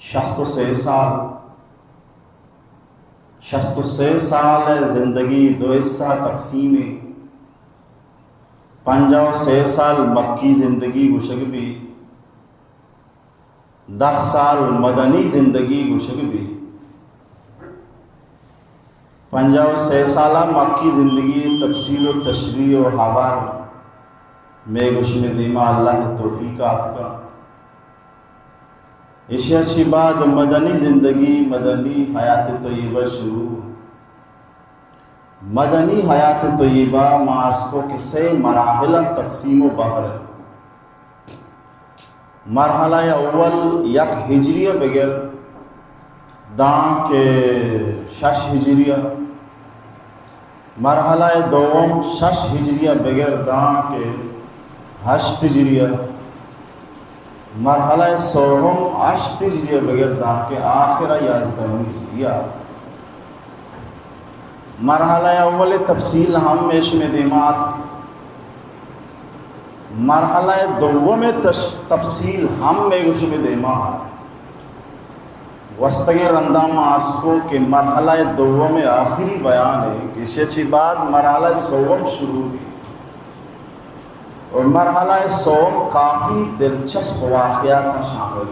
63 سال زندگی دو حصہ تقسیم 53 سال مکی زندگی گشگ بھی 10 سال مدنی زندگی گشگ بھی 53 سالہ مکی زندگی تفصیل و تشریح و حوار میں گشن دیما اللہ توفیقات کا اشیاء چی بعد مدنی زندگی مدنی حیات طیبہ شروع مدنی حیات طیبہ مارس کو کسے مراحل تقسیم و بحر مرحلہ اول یک ہجریہ بغیر دان کے 6 ہجریہ مرحلہ دوم 6 ہجریہ بغیر دان کے 8 ہجریہ مرحلہ سوم 8 ہجریہ بغیر دان کے آخرہ 11 ہجریہ مرحلہ اول تفصیل ہم میش میں دیمات مرحلہ دوم تفصیل ہم میں گوش میں دیمات وسطیں رندام عرض کو کہ مرحلہ دوم آخری بیان ہے کہ شیچی بعد مرحلہ سوم شروع ہوئی اور مرحلہ سوم کافی دلچسپ واقعات شامل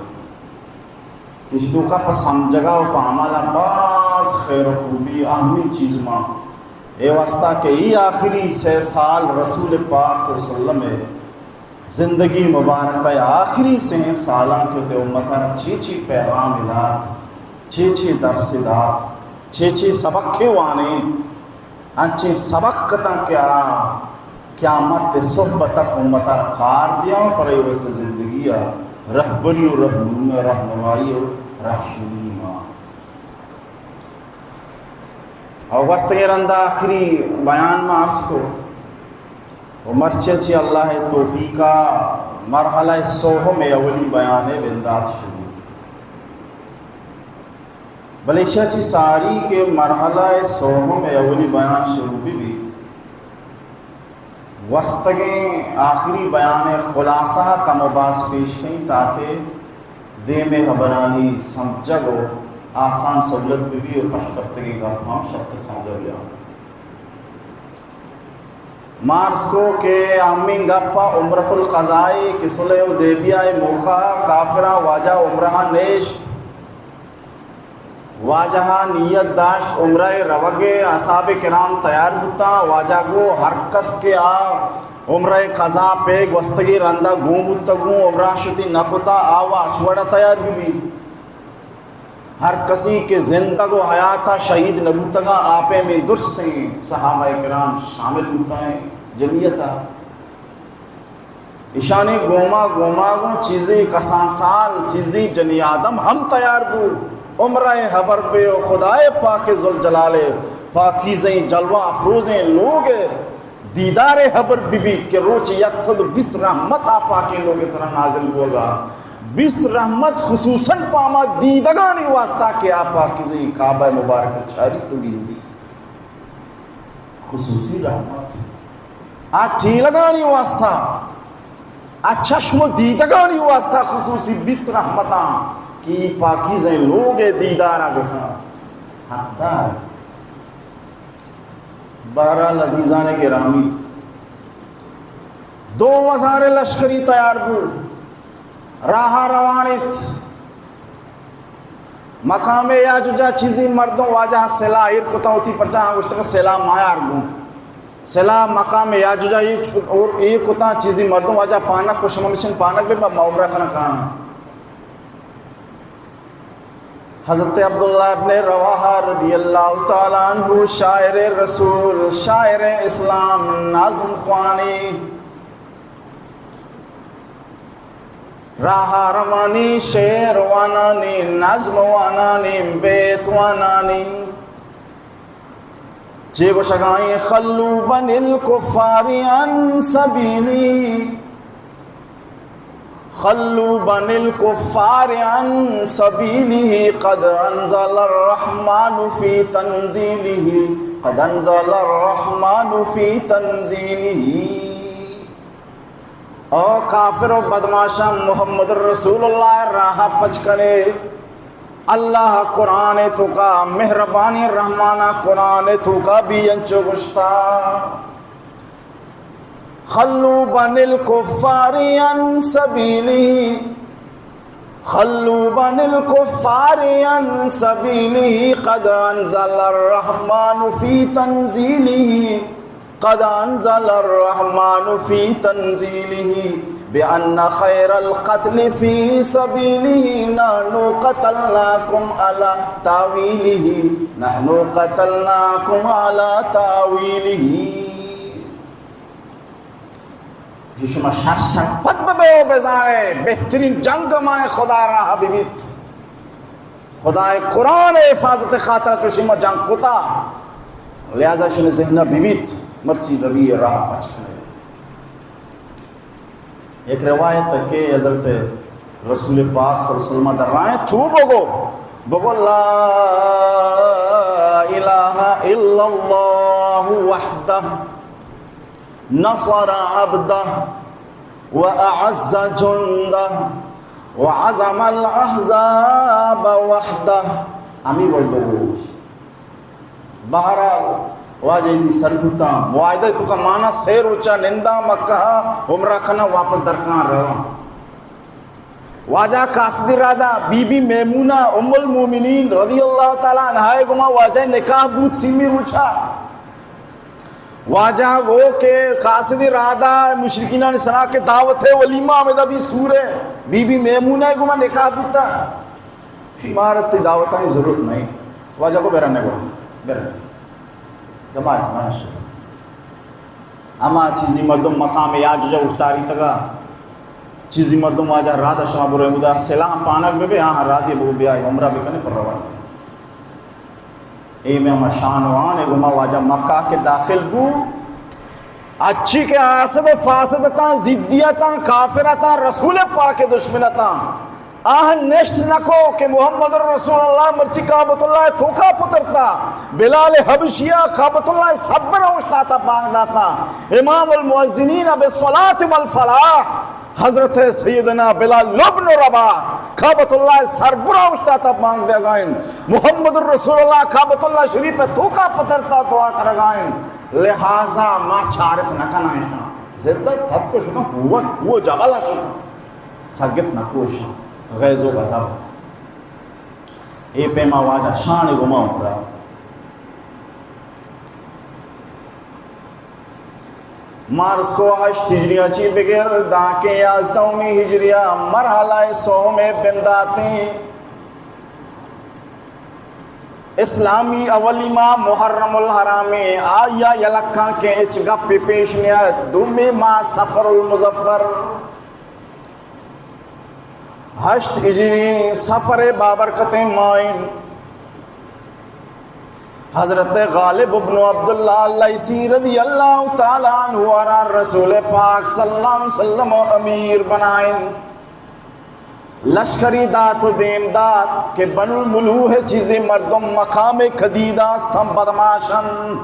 کسی تو کا پسند جگہ و پامالا باز خیر و خوبی اہمی چیز ماں اے واسطہ کہ یہ آخری 6 سال رسول پاک صلی اللہ علیہ وسلم زندگی مبارکہ آخری 6 سالوں کے تے امتان چی پیغام الات چی درس دات چی سبق کے وانید انچی سبق کتا کیا قیامت صحبت تک امتان کار دیا پر یہ وسط زندگی رہبری و رہنمائی و رہشنی ماں اور وسط رندہ آخری بیان میں عرض کو مرچے چی اللہ توفیقہ مرحلہ سوہم اولی بیان بندات شروع بلیشہ چی ساری کے مرحلہ سوہم اولی بیان شروع بھی وسطیں آخری بیان خلاصہ کا مباس پیش کریں تاکہ دے میں حبرانی سمجھا گو آسان سہولت بھی اور پشکرتگی کا ہم شبت سمجھا گیا مارس کو کہ آمین گپا عمرت القضائی کہ صلح حدیبیہ موقع کافرہ واجہ عمرہ نیشت واجہ نیت داشت عمرہ روگے اصحاب کرام تیار بتا واجہ کو ہر کس کے عمرہ قضا پیگ وستگی رندہ گون بتگون عمرہ شتی نکتا آوا چھوڑا تیار بھی ہر کسی کے زندگ و حیاتہ شہید نبوتگا آپے میں درس سے صحابہ کرام شامل ہوتا ہے جمعیتہ اشانی گوما چیزیں کسان سال چیزیں جنی آدم ہم تیار بو عمرہ حبر بے و خدای پاک ذوالجلالے پاکیزیں جلوہ افروزیں لوگ دیدار حبر بی کہ روچ 120 رحمت آپا کے لوگ اس طرح نازل ہوگا 20 رحمت خصوصاً پاما دیدگانی واسطہ کہ آپا کسی کعبہ مبارک چھاری تو گندی خصوصی رحمت ٹھیلگانی واسطہ چشم دیدگانی واسطہ خصوصی 20 رحمتاں کی پاکیزیں لوگ دیدارہ بکھا حقدار بہرحال عزیزان گرامی 2000 لشکری تیار بو راہ روانت مقام یاجوجہ چیزی مردوں واجہ سلا ایر کتا ہوتی پرچاہاں گوشتگا سلا مایار گوں سلا مقام یاجوجہ ایر کتا چیزی مردوں واجہ پانک کشمنشن پانک بھی عمرہ کنا کانا حضرت عبداللہ ابن رواحہ رضی اللہ تعالیٰ عنہ شاعر رسول شاعر اسلام نظم خوانی راہ روانی شعر وانانی نظم وانانی بیت وانانی چیگو شگائیں خلو بن الکفار عن سبیلی خلو بن الکفار عن سبیلی قد انزل الرحمن فی تنزیلہ قد انزل الرحمن فی تنزیلہ او کافر و بدماشا محمد رسول اللہ راہ پچ کرے اللہ قرآن تو کا مہربانی رحمانہ قرآن تو کا بھی انچو گشتا خلو بن الکفار عن سبیلی خلو بن الکفار عن سبیلی قد انزل الرحمن فی تنزیلہ قد انزل الرحمن فی تنزیلہ بأن خیر القتل فی سبیلہ نحن قتلناکم علی تاویلہ نحن قتلناکم علی تاویلہ شما شرشن پت بے بزائے بہترین جنگ مائے خدا را حبیبیت خدا قرآن حفاظت خاطرہ تو شما جنگ کتا لہذا شما ذہنہ بیبیت مرچی روی راہ پچ کرے ایک روایت ہے کہ حضرت رسول پاک صلی اللہ علیہ وسلم در رائے چو بگو لا الہ الا اللہ وحدہ نصر عبدہ وأعز جندہ وعزم الأحزاب وحدہ امی بولو بہرحال واجہ دی سرگتا معاہدہ تو کا معنی سیر اچھا نندہ مکہ عمرہ کنا واپس درکان رہا واجہ قاصدی رادہ بی بی میمونہ ام المومنین رضی اللہ تعالیٰ عنہ گما واجہ نکاح بود سیمی روچا واجہ وہ کہ قاصدی رادہ مشرکینہ نے سنا کے دعوت ہے ولیمہ آمدہ بھی سور ہے بی بی میمونہ گما نکاح بودتا فیمارت دعوتانی ضرورت نہیں واجہ کو بیرنے گو بیرنے جماعت مانا شد اما چیزی مردم مقام یاج جو اشتاری تگا چیزی مردم واجہ رادہ شعب رحمدہ سلام پانک میں بھی ہاں رادی بہو بھی آئی عمرہ بھی کنے پر روان اے میں ہم شانوان ہے گما واجہ مکہ کے داخل بو اچھی کے آسد فاسدتا زدیتا کافرتا رسول پاک دشمنتا آہن نشت نکو کہ محمد رسول اللہ مرچی کعبت اللہ تھوکا پترتا بلال حبشیہ کعبت اللہ صبر اوشتاتا بانداتا امام المؤذنین بالصلاة والفلاح حضرت سیدنا بلال لبن ربا کعبت اللہ سربرا اوشتاتا باند دے گائن محمد رسول اللہ کعبت اللہ شریف تھوکا پترتا دعا کر گائن لہذا ما چارف نکنا ہے زدت تھت کو شکم وہ جبالا شکم سگت نکوش غیظ و غضب اے پیما واجہ شان گما عمرہ مارس کو ہشت ہجریہ چی بغیر داکے یازدومی ہجریہ مرحلہ سو میں بنداتے اسلامی اولی ماہ محرم الحرام آیا یلکھاں کے اچ گپی پیش نیت دومی ماہ سفر المظفر ہشت ہجری سفر بابرکت مائن حضرت غالب ابن عبداللہ اللیثی رضی اللہ تعالیٰ عنہ اور رسول پاک صلی اللہ علیہ وسلم امیر بنائیں لشکری دات و دیم دات کہ بن الملوح چیزیں مردم مقام خدیدہ ستم بدماشن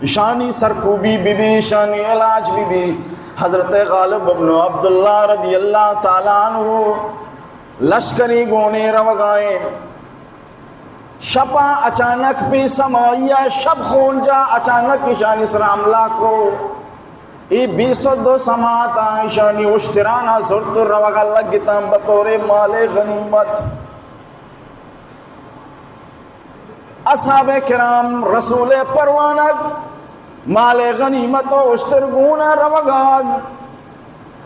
شانی سرکوبی بی بی شانی علاج بی بی حضرت غالب ابن عبداللہ رضی اللہ تعالیٰ عنہ لشکری گونے روگائیں شپا اچانک بھی سمائیہ شب خون جا اچانک شانی سرام لاکو ای 22 سماعت آئیشانی اشترانا زرط روگا لگتا بطور مال غنیمت اصحاب کرام رسول پروانک مال غنیمت و اشترگونا روگان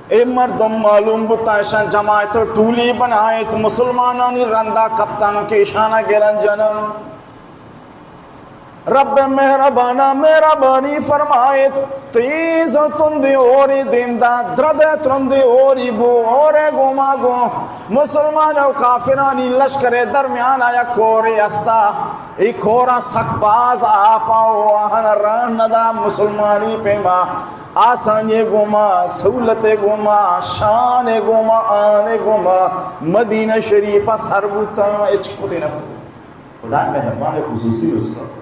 اے مردم معلوم بتائشان جماعت و ٹولی بنائیت مسلمانانی رندہ کپتان کے شانہ گرن جنم رب مہربانہ مہربانی فرمائیت تیز و تندی اوری دیمدہ درد ترندی اوری بو اورے گوما گو مسلمان و کافرانی لشکر درمیان آیا کوری استا ایک کورا سکباز آپا و آہن رہندا مسلمانی پیما آسانی گوما سہولت گوما شان گوما آن گوما مدینہ شریفہ سربوتا اچکوتے نکو خدا مہربان خصوصی رسول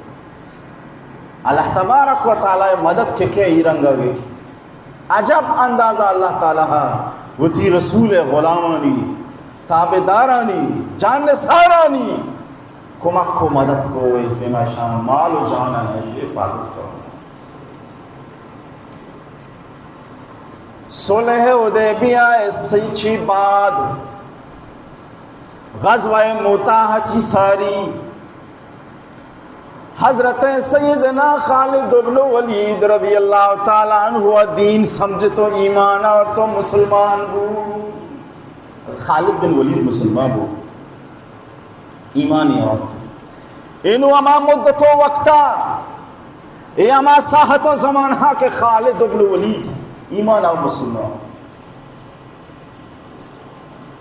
اللہ تبارک و تعالی مدد کے ہی رنگا گئی عجب اندازہ اللہ تعالیٰ وتی رسول غلامانی تابدارانی جانسارانی کمک کو مدد کو پیما شان مال و جانا ہے حفاظت کرو. صلح حدیبیہ سیچی بعد غزوہ موتاہ چی ساری حضرت سیدنا خالد بن ولید رضی اللہ تعالیٰ عنہ دین سمجھ تو ایمان اور تو مسلمان بو. خالد بن ولید مسلمان بو ایمانی عورت انو اما مدت و وقتا اے اما ساحت و زمانہ کے خالد بن ولید ایمان اور مسلمان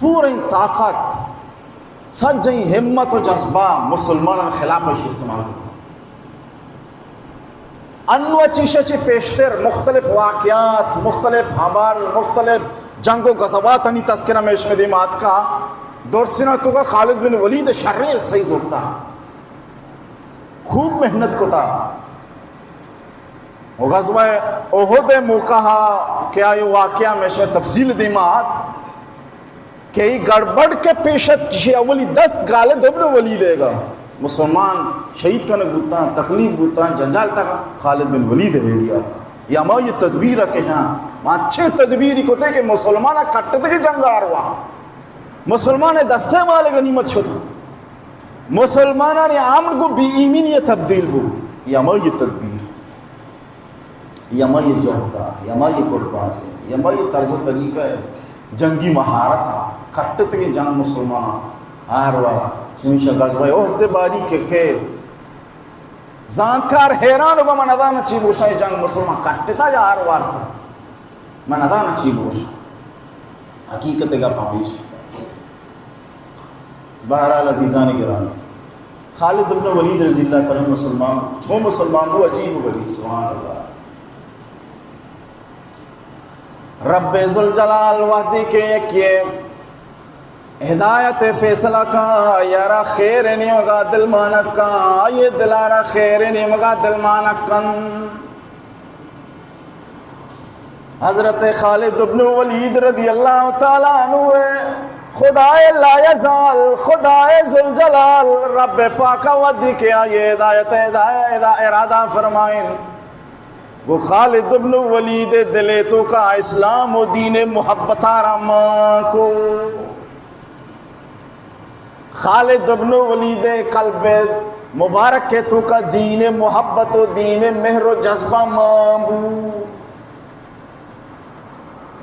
پوری طاقت سجی ہمت و جذبہ مسلمان خلاف استعمال کرتا. انو چیشچی پیشتر مختلف واقعات مختلف حوال مختلف جنگ و غزوات انی تذکرہ میں اشمدیمات کا دورسینا تو کا خالد بن ولید شرع صحیح زورتا خوب محنت کو تھا. غزوہ احد موقع کیا یہ واقعہ میں سے تفصیل دیمات کہ یہ گڑبڑ کے پیشت کسی اولی دست خالد بن ولید دے گا مسلمان شہید کا نگوتا تکلیف بوتا جنجال تک خالد بن ولید ریڈیا یا ماں یہ تدبیر رکھے جہاں ماں اچھے تدبیری کو تھے کہ مسلمانہ کٹتے تھے کہ جنگ آروا مسلمان دستے والے غنیمت شد مسلمانہ نے عامر کو بی ایمین یہ تبدیل بو یا ماں یہ تدبیر یا ماں یہ جوہدہ یا ماں یہ قربان یا ماں یہ طرز و طریقہ ہے جنگی مہارت کٹتے تھے کہ جنگ مسلمانہ آروا سمیشہ غزوہ احد باری کے کھیل زانتکار حیران ہوگا من ادا نچی بوشا یہ جنگ مسلمان کٹتا یا آروار تھا من ادا نچی بوشا حقیقت کا پامیش. بہرحال عزیزان گرامی خالد بن ولید رضی اللہ تعالیٰ مسلمان چھو مسلمان کو عجیب و غریب سبحان اللہ. رب ذوالجلال وحدی کے ایک یہ ہدایت فیصلہ کا یارا خیر نہیں مگا دل مانک کا یہ دلارا خیر نہیں مگا دل مانک کن. حضرت خالد بن ولید رضی اللہ تعالیٰ عنہ خدائے لا یزال خدائے ذوالجلال رب پاکا ودی کیا یہ ہدایت ارادہ فرمائیں وہ خالد بن ولید دلے تو کا اسلام و دین محبت آرامان کو خالد بن ولید قلب مبارک کے تو کا دین محبت و دین مہر و جذبہ مامبو.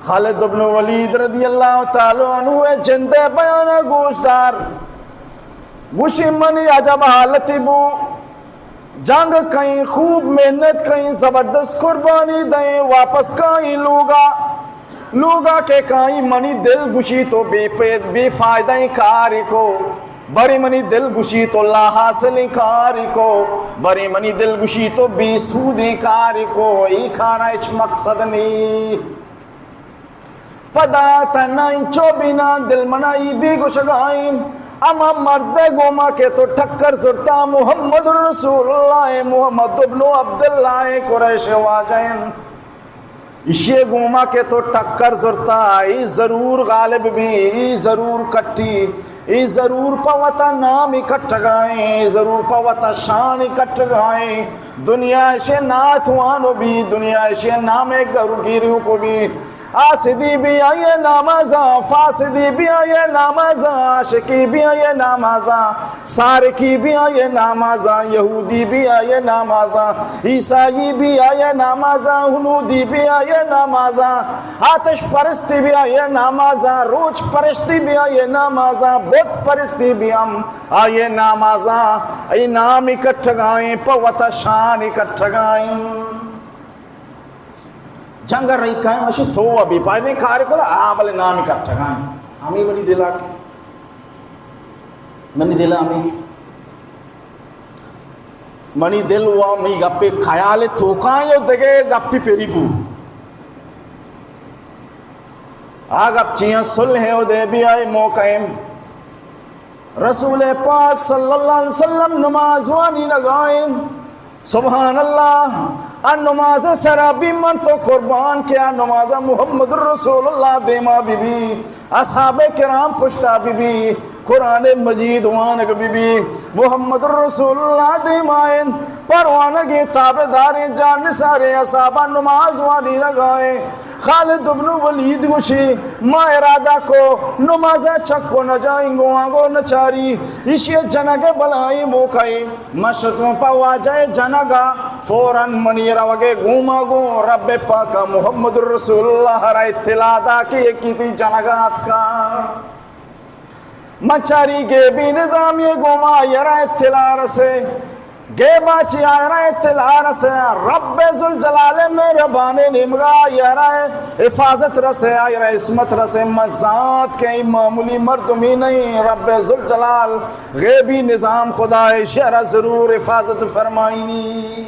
خالد بن ولید رضی اللہ تعالیٰ عنہ جند بیانہ گوشدار گوشی منی عجب حالتی بو جنگ کہیں خوب محنت کہیں زبردست قربانی دیں واپس کہیں لوگا کے کہیں منی دل گوشی تو بے فائدہ کاری کو بری منی دل گوشی تو لا حاصل کاری کو بری منی دل گوشی تو بے سودی کاری کو ای کھانا اچ مقصد نہیں پدا تنائیں چوبینا دل منائی بھی گوشگائیں اما مرد گوما کے تو ٹھکر زرتا محمد رسول اللہ محمد ابن عبداللہ قریش واجین اشیے گوما کے تو ٹکر زرتا ای ضرور غالب بھی ای ضرور کٹی ای ضرور پوتا نام اکٹھ گائیں ای ضرور پوتا شان اکٹھ گائیں دنیا ایشے ناتوانو بھی دنیا ایشے نام گروگیریوں کو بھی آسدی بھی آئے نامازاں فاسدی بھی آئے نامازاں عاشقی بھی آئے نامازاں سارکی بھی آئے نامازاں یہودی بھی آئے نامازاں عیسائی بھی آئے نامازاں ہنودی بھی آئے نامازاں آتش پرستی بھی آئے نامازاں روچ پرستی بھی آئے نامازاں بت پرستی بھی ہم آئے نامازاں ای نام اکٹھ گائیں پوتا شان اکٹھ گائیں جنگ رہی کہیں مجھے تو ابھی پائے دیں کھارے کو بلے نام اکٹھا گائیں ہمیں بنی دلا کے منی دلا ہمیں منی دل ہوا ہمیں گپے خیالے توکائیں یو دگے گپی پیری بو آگپ چیئن صلح حدیبیہ موقعیم رسول پاک صلی اللہ علیہ وسلم نماز وانی لگائیں سبحان اللہ ان نماز سرابی من تو قربان کیا نماز محمد رسول اللہ دیما بی بی اصحاب کرام پشتا بی بی قرآن مجید وانگ بی بی محمد رسول اللہ دیمائن پروانگی تابداری جان سارے اصحابہ نماز والی لگائیں خالد بن ولید گوشی ما ارادہ کو نماز چکو نہ جائیں گو آگو نچاری اسی جنگ بلائی موکائی مشتوں پا واجہ جنگا فوراں منی روگے گوما گو رب پاکا محمد رسول اللہ را اطلاع دا کہ یہ کی تھی جنگات کا مچاری کے بھی نظام یہ گوما یرا اطلاع رسے گے باچی آئرہ اطلاع رسے رب ذوالجلال مہربان نمگا آئرہ حفاظت رسے آئرہ عصمت رسے مزاد کے معمولی مردمی نہیں رب ذوالجلال غیبی نظام خدا شہرہ ضرور حفاظت فرمائنی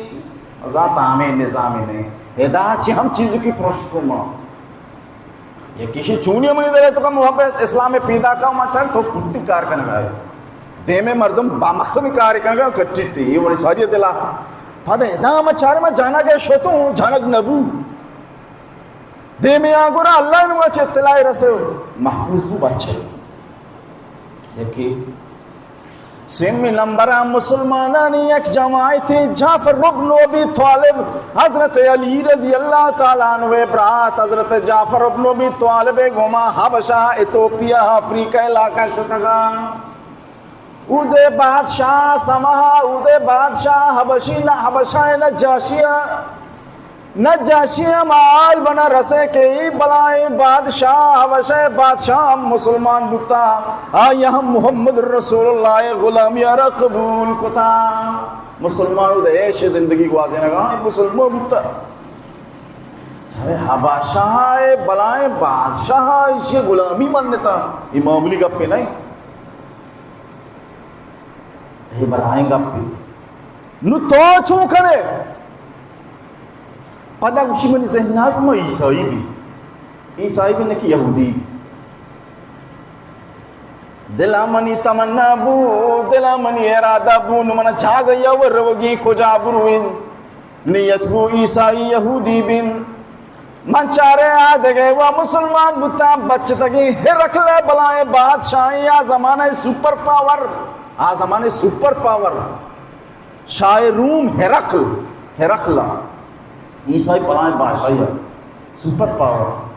ذات آمین نظامی نہیں ہدایت چی ہم چیزوں کی پروشکو ماں یہ کسی چونی منی دلے تو کا محبت اسلام پیدا کا مچار تو پورتی کار کرنے گئے دے میں مردم با مقصد کار کرنے گئے کٹی تھی یہ بڑی ساری دلا پھادا ادھا مچار میں جانا گئے شوتوں جانک نبو دے میں آگورا اللہ نے وچے اطلاع رسے محفوظ بو بچے یکی سمی نمبر مسلمانانی ایک جماعت جعفر بن ابی طالب حضرت علی رضی اللہ تعالیٰ عنہ برات حضرت جعفر بن ابی طالب گما حبشہ ایتھوپیا افریقہ علاقہ شتگا اودے بادشاہ سماہا اودے بادشاہ حبشی نہ حبشہ نجاشیہ مال بنا رسے کے بلائیں بادشاہ حبشہ بادشاہ مسلمان بتا آئی ہم محمد رسول اللہ غلامی را قبول کتا مسلمان دے ایش زندگی کو آزے نگا مسلمان بتا چارے حبشہ بلائیں بادشاہ ایشی غلامی منتا یہ معمولی گپ پہ نہیں یہ بلائیں گپ پہ نو تو چون کرے پدا اسی منی ذہنات میں عیسائی بھی نکی یہودی بھی دلا منی تمنا بو دلا منی ارادہ بو نمنا جھاگ یور روگی کجا بروین نیت بو عیسائی یہودی بین من چارے آدھگے وہ مسلمان بتا بچ تکی ہرکل بلائے بادشاہی آ زمانہ سپر پاور شاہ روم ہرکل عیسائی بلائیں بادشاہی ہے سپر پاور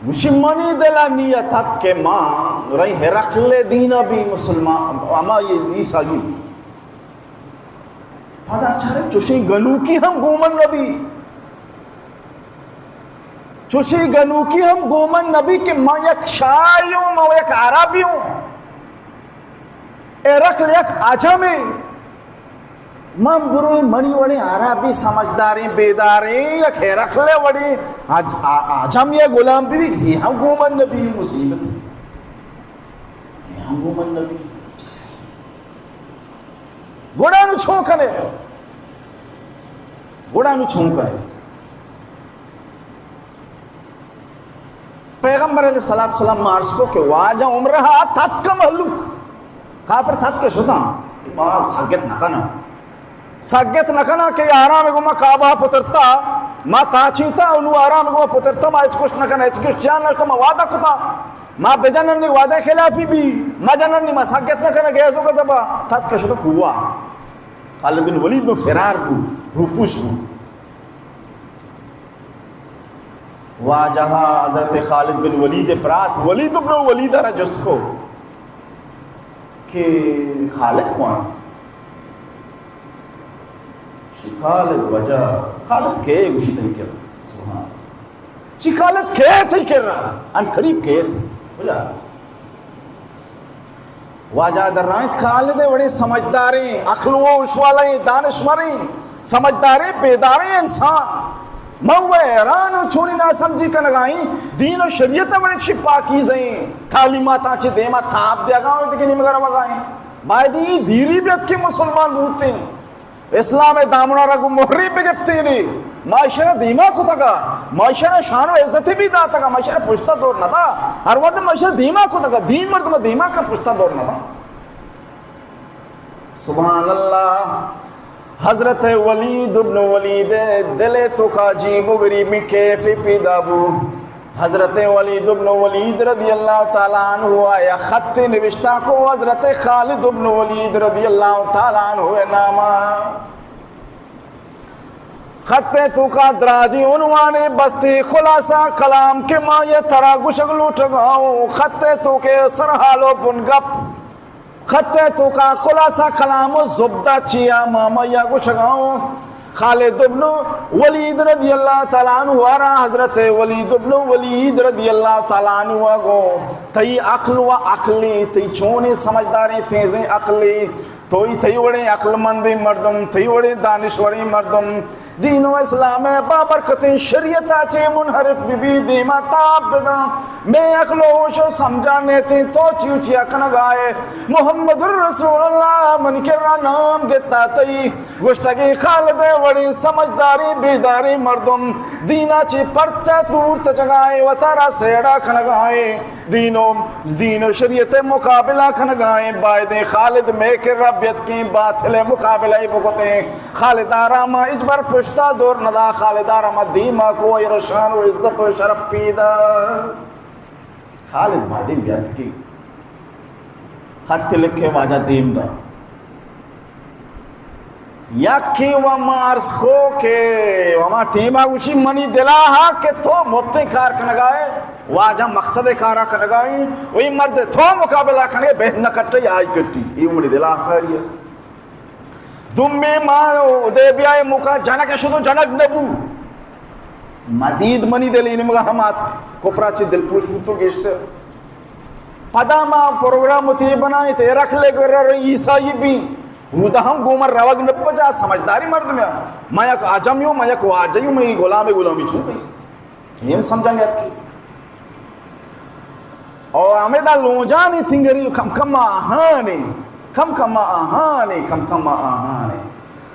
مشمانی دلا نیت حد کے ماں رہی ہرکل دینا بھی مسلمان اما یہ عیسائی بھی پدا چارے چوشی گنو کی ہم گومن نبی چوشی گنو کی ہم گومن نبی کہ ماں یک شاعری ہوں ماں یک عربی ہوں ہرکل یک آجامی ماں بروی منی وڑی عربی سمجھداری بیداری یک ہرکل وڑی آجام یہ غلام بھی یہ ہم گومن نبی مصیبت ہے یہ ہم گومن نبی گوڑانو چھون کنے پیغمبر علیہ السلام مارس کو کہ واجہ عمرہا تھت کا محلوک کافر تھت کے شدہ ماں ساگت نکنا کہ آرام گما کعبہ پترتا ما تاچیتا انو آرام گما پترتا ما اچکوش نکنا اچکوش جان نشتا ما وعدہ کتا ما بجننی وعدہ خلافی بھی ما جننی ما ساگت نکنا گیسو کا زبا تھت کا شدہ ہوا خالد بن ولید میں فرار بو روپوش بو واجہ حضرت خالد بن ولید پرات ولید بن ولید را جست کو کہ خالد کون خالد وجہ خالد کے گوشی تھی کر رہا خالد کے تھی کر رہا ان قریب کے تھی بجا واجہ در رائت خالد بڑے سمجھداریں عقل و اشوالیں دانشوریں سمجھداریں بیداریں انسان موے حیران و چھوڑی نہ سمجھی کا لگائیں دین و شریعت بڑے چھپا کیزیں تعلیمات آنچے دیما تھاپ دیا گاؤں دیکھیں نہیں مگر مگائیں بائدی دیری بیت کے مسلمان بھوتے ہیں اسلام دامنہ رگو محری بگپتے نہیں معاشرہ دیما کو تگا معاشرہ شان و عزتی بھی دا تگا معاشرہ پشتہ دور نہ دا ہر وقت معاشرہ دیما کو تگا دین مرد میں دیما کا پشتہ دور نہ دا سبحان اللہ حضرت ولید ابن ولید دلے تو کا عجیب و غریب کیف پیدا بو. حضرت ولید ابن ولید رضی اللہ تعالیٰ عنہ آیا خط نوشتہ کو حضرت خالد ابن ولید رضی اللہ تعالیٰ عنہ نامہ. خط تو کا دراجی عنوان بستی خلاصہ کلام کے ماں یہ ترا گشگلو ٹگاؤں. خط تو کے سرحالو بنگپ خط تو کا خلاصہ کلام و زبدہ چیا ماما یا گشگاؤں. خالد ابن ولید رضی اللہ تعالیٰ عنہ آرہا حضرت ولید ابن ولید رضی اللہ تعالیٰ عنہ گو تئی عقل و عقلی تئی چونے سمجھداریں تیزیں عقلی تئی وڑے عقل مندی مردم تئی وڑے دانشوری مردم دین و اسلام بابرکت شریعت آچے منحرف بی دیما تاب بدا میں عقل و ہوشو سمجھانے تھی تو چیوچی اکنگائے محمد الرسول اللہ من کے نام گتا تئی گشتگی خالد وڑی سمجھداری بیداری مردم دینا چی پرچہ دور تجگائے و تارا سیڑا کھنگائے دین و شریعت مقابلہ کھنگائے بائد خالد میں کے ربیت کی باطل مقابلہ بکتے خالد آرامہ اجبر پشتا دور ندا خالد آرامہ دیما کو رشان و عزت و شرف پیدا. خالد بائدین بیعت کی خط لکھے واجہ دیم دا یکی وما عرض کو کہ وما ٹیمہ گوشی منی دلا ہاں کہ تو مبتے کار کنگائے واجہ مقصد کارا کنگائیں وہی مرد تو مقابلہ کنگے بہن نکٹے آئی کٹی یہ منی دلا خیریہ دمی ماں دے بیائے مکہ جنک شدو جنک نبو مزید منی دلی نمگا ہمات کپرا چی دل پوش بتو گیشتے پدا ماں پروگرام تی بنائی تے رکھ لے گر رہی عیسائی بھی وہ دا ہم گومر روگ نپا جا سمجھداری مرد میں یک آجمیوں میں یک واجیوں میں غلامی چھو گئی یہ ہم سمجھیں گے کی اور ہمیں دا لونجانی تنگری کم کم آہانے کم کم آہانے کم کم آہانے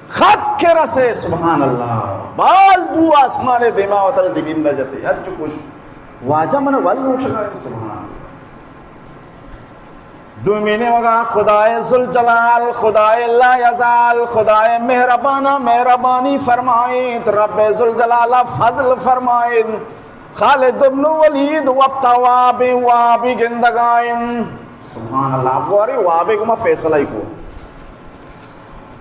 خط کے رسے سبحان اللہ بال بو آسمان دیما و تر زمین نہ جاتے ہر جو کچھ واجہ من والو چگا سبحان اللہ. دومینے وگا خدای ذوالجلال خدای لا یزال خدای مہربانہ مہربانی فرمائیں رب ذوالجلال فضل فرمائیں. خالد ابن ولید وقتا وابی گندگائیں سبحان اللہ. آپ کو آ رہی وابی کو میں فیصلہ ہی کو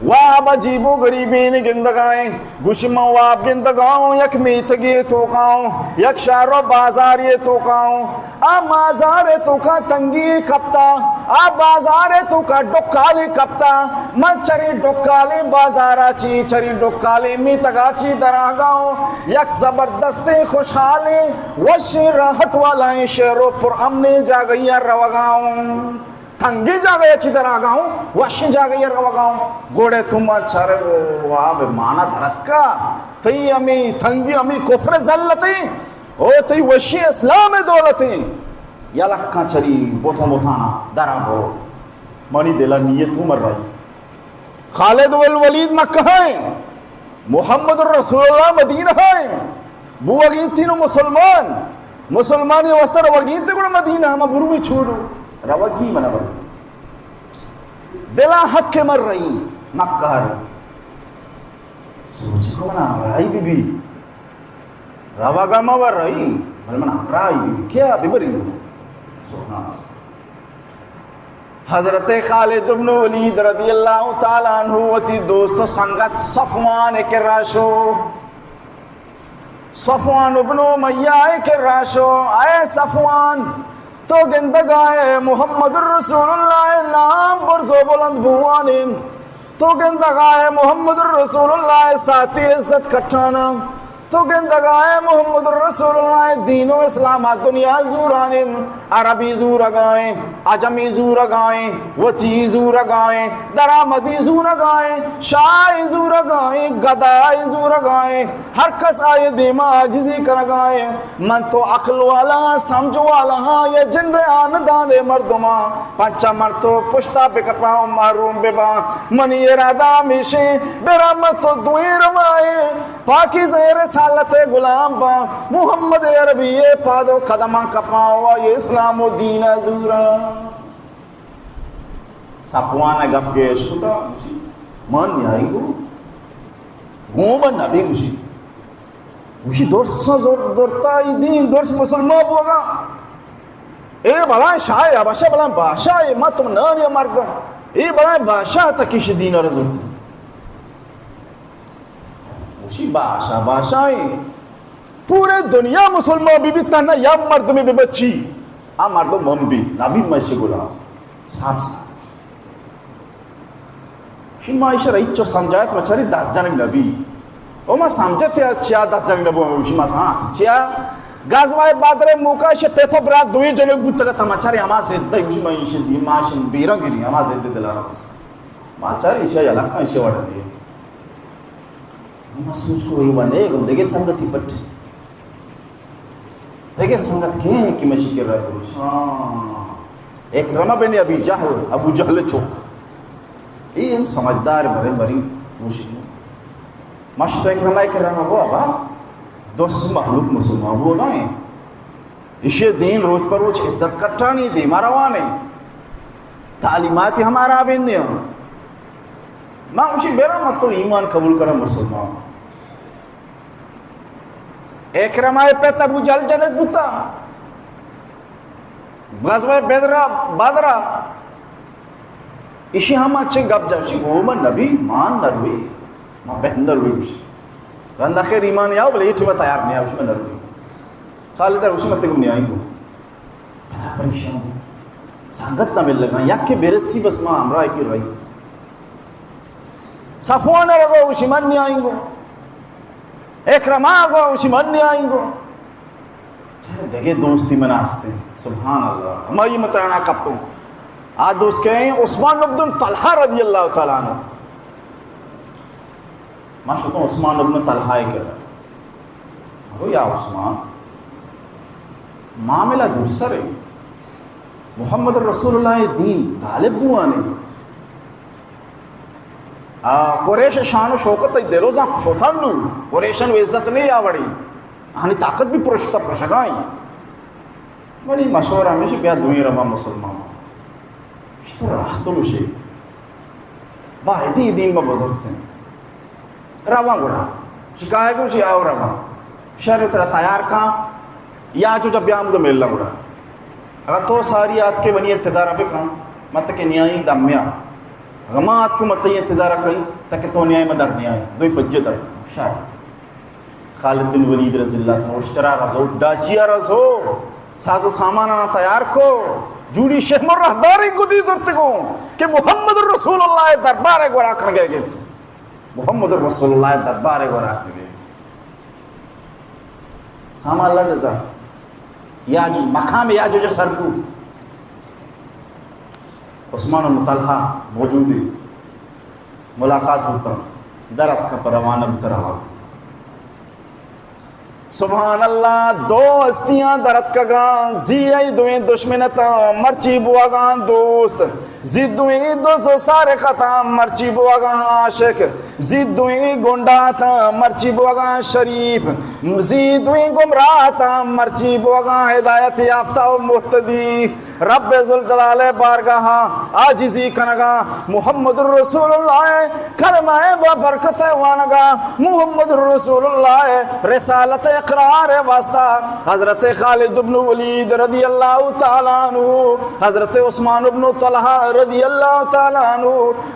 واب عجیب و غریبین گندگائیں گوشما واب گندگاؤں یک میتگی توکاؤں یک شہر و بازار یہ توکاؤں آ مازار تو کا تنگی کپتا آ بازار تو کا ڈکالی کپتا من چری ڈکالی بازارا چی چری ڈکالی میتگا چی دراگاؤں یک زبردست خوشحالی وشی راحت والائیں شہر و پر امنی جاگئی روگاؤں تنگی جا گئی اچھی طرح آگاؤں وحشی جا گئی روگاؤں گوڑے تم اچھا رہے وہاں مانا دھرت کا تی امی تنگی امی کفر زلتی او تی وحشی اسلام دولتی یا لکھا چری بوتوں بوتانا درہ بو مانی دلہ نیت عمر رہی. خالد والولید مکہ ہیں محمد الرسول اللہ مدینہ ہیں بو اگین تینوں مسلمانی وستر وگین تے گوڑا مدینہ ہم بروی چھوڑو روگی منہ بر دلہ حد کے مر رہی مکہ رہی سوچی کو منہ رہی بی بی روگا مور رہی بل منہ رہی بی بی کیا بی بری سبحان حضرت خالد ابن ولید رضی اللہ تعالیٰ عنہ وتی دوست سنگت صفوان کے راشو صفوان ابن امیہ کے راشو اے صفوان تو گندگائے محمد الرسول اللہ نام برزو بلند بوانین تو گندگائے محمد الرسول اللہ ساتھی عزت کٹھانا تو گندگائے محمد الرسول اللہ دین و اسلام دنیا زورانین عربی زور اگائیں عجمی زور اگائیں وطی زور اگائیں درامدی زور اگائیں شاہ زور اگائیں گدائی زور اگائیں ہر کس آئے دیما عجزی کر اگائیں من تو عقل والا سمجھ والا یہ جند آندان مردما پنچا مرتو پشتا بکپاؤں محروم ببا منی ارادہ میشے برامت تو دوئی روائے پاکی زیر سالت غلام با محمد عربی پادو قدمہ کپاؤں یہ اسلام و دین زورا سپوانا گپ گیش کتا من نیائیں گو گوما نبی گوشی درسا دورتا دین درس مسلمان بوگا اے بلائیں شاہ اباشا بلائیں باشا اے ماتم نانی مرگا اے بلائیں باشا تا کش دین رزورتا گوشی باشا اے پورے دنیا مسلمان بی تنہ یا مردمی بی بچی آ مردم ممبی نبی ماشی گولا صاحب شما ایشا رئیت چو سمجھایت مچاری 10 جانب نبی او ما سمجھتے ہیں چیا 10 جانب نبی شما ساتھ چیا گازوائے بادر موقع ایشا پیتھو برات دوئی جانب بودتا گا مچاری اما زیدہ شما ایشا دی ماشن بیران گری اما زیدہ دلارا بس مچاری ایشا یا لکھا ایشا وڑا دی ما سوچ کو وہی بنے گا دیکھے سنگتی پٹ دیکھے سنگت کہیں کی مشی کر رہا ہے اکرمہ بن ابو جہل چوک یہ ہم سمجھدار بری موشی ماشتو اکرمہ وہ ابا دوست محلوق مسلمان وہ گئے اسے دین روز پر روز عزت کٹا نہیں دی ماروانے تعلیماتی ہمارا بھی نہیں ہوں ماں اسی بیرا مت تو ایمان قبول کرا مسلمان اکرمہ پیتا ابو جہل جنت بوتا غزوہ بدرہ اسی ہم اچھے گپ جاؤ اسی گوما نبی مان نروی ماں بہن نروی اسی رندہ خیر ایمان یاو بلے ایٹھ میں تیار نہیں آؤ اسی میں نروی خالدہ اسی میں تکم نہیں آئیں گو پتا پریشان ہو سانگت نہ مل لگا یک کے بیرسی بس ماں ہمراہ کی رہی صفوان رگو اسی من نہیں آئیں گو اکرمہ گو اسی من نہیں آئیں گو دیکھے دوستی مناستے ہیں سبحان اللہ ہماری مترانا کب تو آج دوست کہیں عثمان بن طلحہ رضی اللہ تعالیٰ عنہ میں شکتا ہوں عثمان بن طلحہ ہی کر رہا ہے یا عثمان معاملہ دوسر ہے محمد رسول اللہ دین غالب ہوا نہیں قریش شان و شوکت دلو زاں شوتان نو قریشن و عزت نہیں آوڑی آنی طاقت بھی پرشتا پرشگائی بڑی مشورہ ہمیشہ بیا دوئی ربا مسلمان اشتو راستو لوشے باہدی دین میں بزرگتے ہیں روا گوڑا شکایہ کو شی آو روا شہر ترہ تیار کھا یا جو جب بیامدو ملنا گوڑا اگر تو ساری آت کے بنی اتدارہ پہ کھا مت کے نیائی دمیا اگر ماں آت کو مت یہ اتدارہ کھائی تاکہ تو نیائی میں در نیائی دوئی پجے در شاہ خالد بن ولید رضی اللہ تھا اشترا رزو ڈاچیا رزو ساز و سامانا تیار کو جوڑی شہم الرحداری کو دی ضرورت کو کہ محمد رسول اللہ دربارے کو راکھن گئے گئے محمد رسول اللہ دربارے کو راکھن گئے سامان اللہ لیتا یا جو مقام یا جو سرکو عثمان بن طلحہ موجود ہے ملاقات ہوتا درد کا پروانہ بترہا سبحان اللہ دو ہستیاں درد کا گان زی ای دویں دشمنتا مرچی بواگان دوست زید دویں دوستو سارے ختم مرچی بواگان عاشق زید دویں گنڈا تا مرچی بواگان شریف زید دویں گمراہ تا مرچی بواگان ہدایت یافتہ و محتدی رب ذوالجلال بارگاہ آجزی کنگا محمد رسول اللہ کلمہ با برکت وانگا محمد رسول اللہ رسالت اقرار واسطہ حضرت خالد بن ولید رضی اللہ تعالیٰ عنہ حضرت عثمان بن طلحہ رضی اللہ تعالیٰ عنہ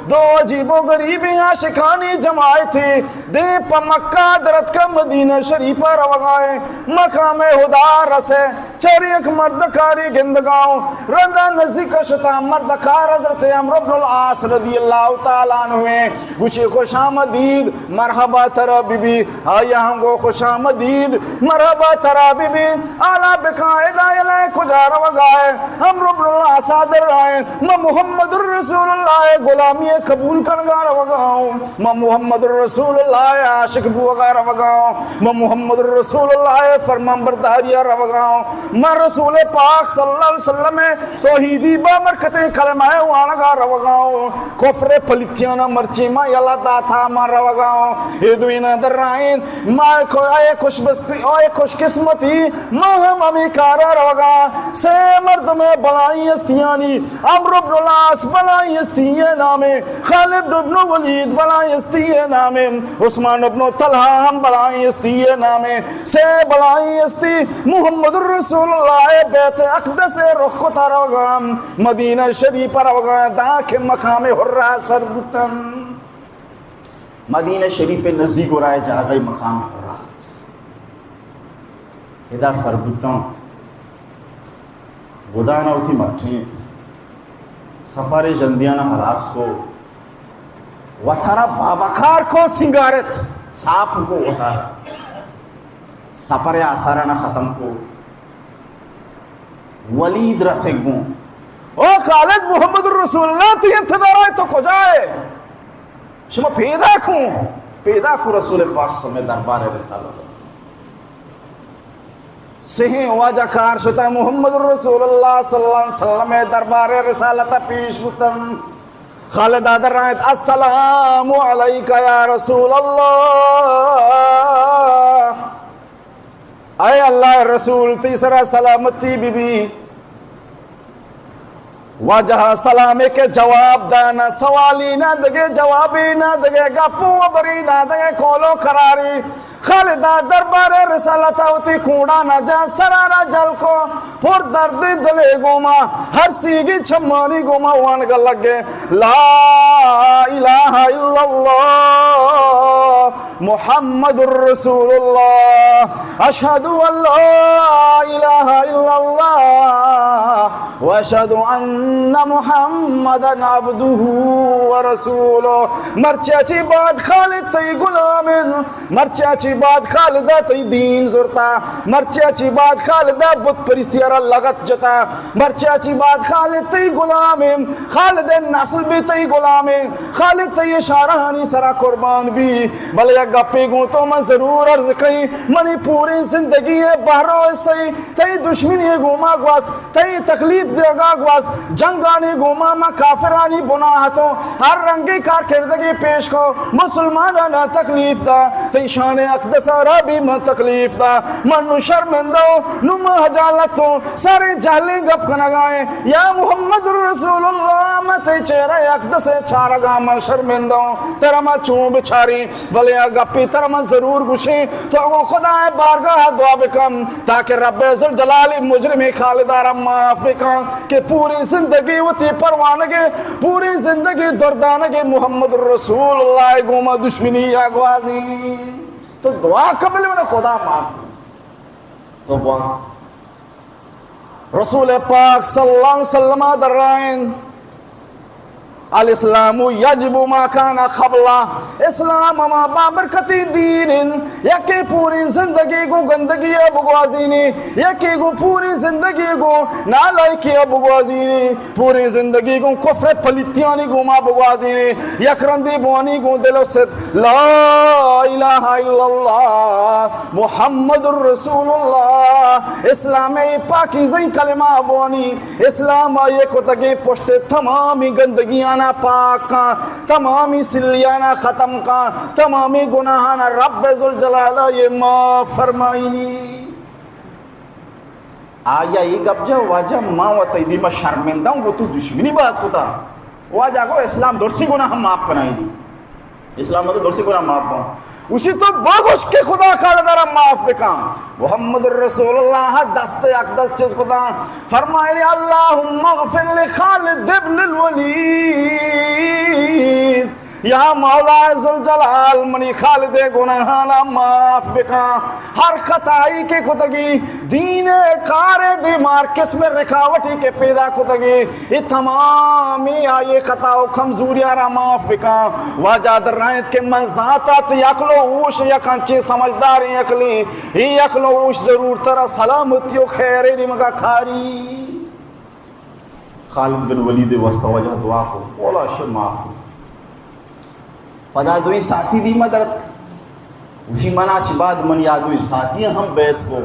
دو عجیب و غریبی عاشقانی جماعت تھی دے پا مکہ درد کا مدینہ شریفہ روگائے مقام خدا رسے چری ایک مردکاری گندگاؤں رندہ نزدیک شتا مردکار حضرت عمرو بن العاص رضی اللہ تعالیٰ عنہ گوشی خوش آمدید مرحبا ترا بی بی آیا ہم کو خوش آمدید مرحبا ترا بی بی آلہ بقائدہ علیہ کجا روگائے عمرو بن العاص آدر رائے میں محمد رسول اللہ غلامی قبول کرگا روگاؤں میں محمد رسول اللہ عاشق بوگا روگاؤں میں محمد رسول اللہ فرمان برداریہ روگاؤں میں رسول پاک صلی اللہ علیہ وسلم توحیدی با مرکتیں کلمہ وانگا روگاؤں کفر پلیتیانا مرچی ما یلا داتا ما روگاؤں ایدوینا در رائن ما آئے خوش بسکی آئے خوش قسمتی ما ہم امی کارا روگا سے مرد میں بلائی اس استیانی، عمرو بن العاص بلائی استی نامے، خالد بن ولید بلائی استی نامے، عثمان بن طلحہ ہم بلائی استی نامے، سے بلائی استی محمد الرسول اللہ بیت اقدس رخ کو تاروگام مدینہ شریف پر اوگا داکھ مقام حرہ سربتن مدینہ شریف پہ نزدیک ہو رہا ہے جا گئی مقام حرہ ادا سربتن گدانا ہوتی مٹھیں سپارے جندیانا حراس کو وطارا بابکار کو سنگارت ساپ کو وطارا سپارے آسارانا ختم کو ولید رسگوں او خالد محمد الرسول اللہ تو انتظار آئے تو کجائے شما پیدا کو رسول پاک سمیں دربار رسالت سہیں واجہ کار شتا محمد الرسول اللہ صلی اللہ علیہ وسلم دربار رسالت پیش بتن خالد آدر رائت السلام علیکہ یا رسول اللہ اے اللہ رسول تیسرا سلامتی بی بی واجہ سلامے کے جواب دانا سوالی نہ دگے جوابی نہ دگے گپو بری نہ دگے کولو قراری خالدہ دربار رسالت ہوتی کھوڑا نہ جا سرارا جل کو پور درد دلے گوما ہر سیگی چھمانی گوما وانگا لگے لا الہ الا اللہ محمد الرسول اللہ اشہد ان لا الہ الا اللہ واشہد ان محمد عبدہ ورسولہ مرچہ چی بات خالد تی غلامن مرچہ چی بات خالدہ تی دین زرتا مرچہ چی بات خالدہ بت پرستیارا لغت جتا مرچہ چی بات خالد تی غلامن خالد نسل بھی تی غلامن خالد تی اشارہانی سرا قربان بھی بلے گپی گوں تو میں ضرور عرض کئی منی پوری زندگی ہے بہرو سی تی دشمنی گوما گواز تی تکلیف دے گا گواز جنگانی گوما میں کافرانی بناہتوں ہر رنگی کارکردگی پیش کو مسلمانانا تکلیف دا تی شان اقدس رابی میں تکلیف دا منو شرمندو نم حجالتوں سارے جہلیں گپ کنگائیں یا محمد رسول اللہ میں تی چہرہ اقدس چھارگا میں شرمندو تیرا میں چون بچاری بلے گپی تیرا میں ضرور گوشیں تو وہ خدا بارگاہ دعا بکم تاکہ رب ذوالجلال مجرمی خالدہ معاف بکم کہ پوری زندگی وتی پروانگے پوری زندگی دردانگے محمد رسول اللہ گوما دشمنی یا گوازی تو دعا قبل میں خدا معاف تو دعا رسول پاک صلی اللہ علیہ وسلم در رائن الاسلام یجب ما کانا قبلہ اسلام ما بابرکتی دین یکی پوری زندگی کو گندگی بگوازینی یکی کو پوری زندگی کو نالائکی بگوازینی پوری زندگی کو کفر پلیتیانی کو ما بگوازینی یک رندی بوانی کو دلو ست لا الہ الا اللہ محمد الرسول اللہ اسلام پاکیزی کلمہ بوانی اسلام یہ کتگی پشت تمامی گندگیاں پاک کا تمامی سلیانا ختم کا تمامی گناہانا رب ذوالجلالہ یہ معاف فرمائنی آیا یہ گب جا واجہ ماں و تیدی میں شرمندہ ہوں وہ تو دشمنی باز کتا واجہ کو اسلام درسی گناہ ہم معاف کنائیں گی اسلام تو درسی گناہ معاف کن اسی تو باگوش کے خدا خالدہ رہا معاف بکن محمد الرسول اللہ دست اقدس چیز خدا فرمائے اللہم اغفر لخالد ابن الولید یا مولا ذوالجلال منی خالد گناہانا معاف بکا ہر خطائی کے کتگی دین کار دیمار قسم رکاوٹی کے پیدا کتگی یہ تمامی آئے خطاؤ کمزوریانا معاف بکا واجہ در رائت کے منزاتات یکلو اوش یکنچے سمجھداری یکلی ہی یکلو اوش ضرور ترہ سلامتی و خیرے نمگا کھاری خالد بن ولید واسطہ وجہ دعا کو بولا شر معاف کو پدا دوئی ساتھی دی مدرد اسی منع چی بعد من یادوئی ساتھی ہم بیت کو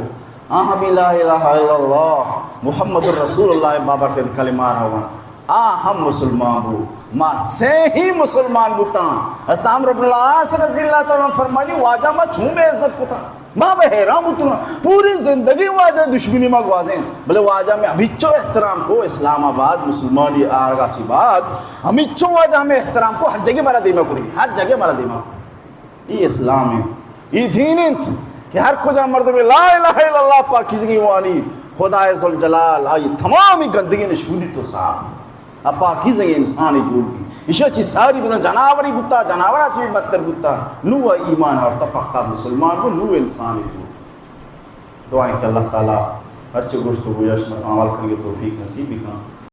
ہم لا الہ الا اللہ محمد الرسول اللہ بابا کے کلمہ رہا ہم مسلمان ہو ماں سے ہی مسلمان بتا حضرت عمرو بن العاص رضی اللہ تعالیٰ فرمانی واجہ میں چھوں میں عزت کو تھا ماں بحیرام اتنا پوری زندگی واجہ دشمنی ماں گوازیں بلے واجہ میں ہمیچو احترام کو اسلام آباد مسلمانی آرگا چی بات ہمیچو واجہ میں احترام کو ہر جگہ مرا دیما کری ہر جگہ مرا دیما کری یہ اسلام ہے یہ دین انت کہ ہر کجا مرد میں لا الہ الا اللہ پاکی زگی وانی خدا ذوالجلال آئی تمامی گندگی نشودی تو صاحب اب پاکی زگی انسانی جوڑ بھی اشیا چیز ساری بزن جناوری بتا جناورا چیز متر بتا نو ایمان اور پکا مسلمان کو نو انسانی جو دعائیں کہ اللہ تعالیٰ ہر چیز گوشت و گویش میں عمل کرنے توفیق نصیب بھی کہاں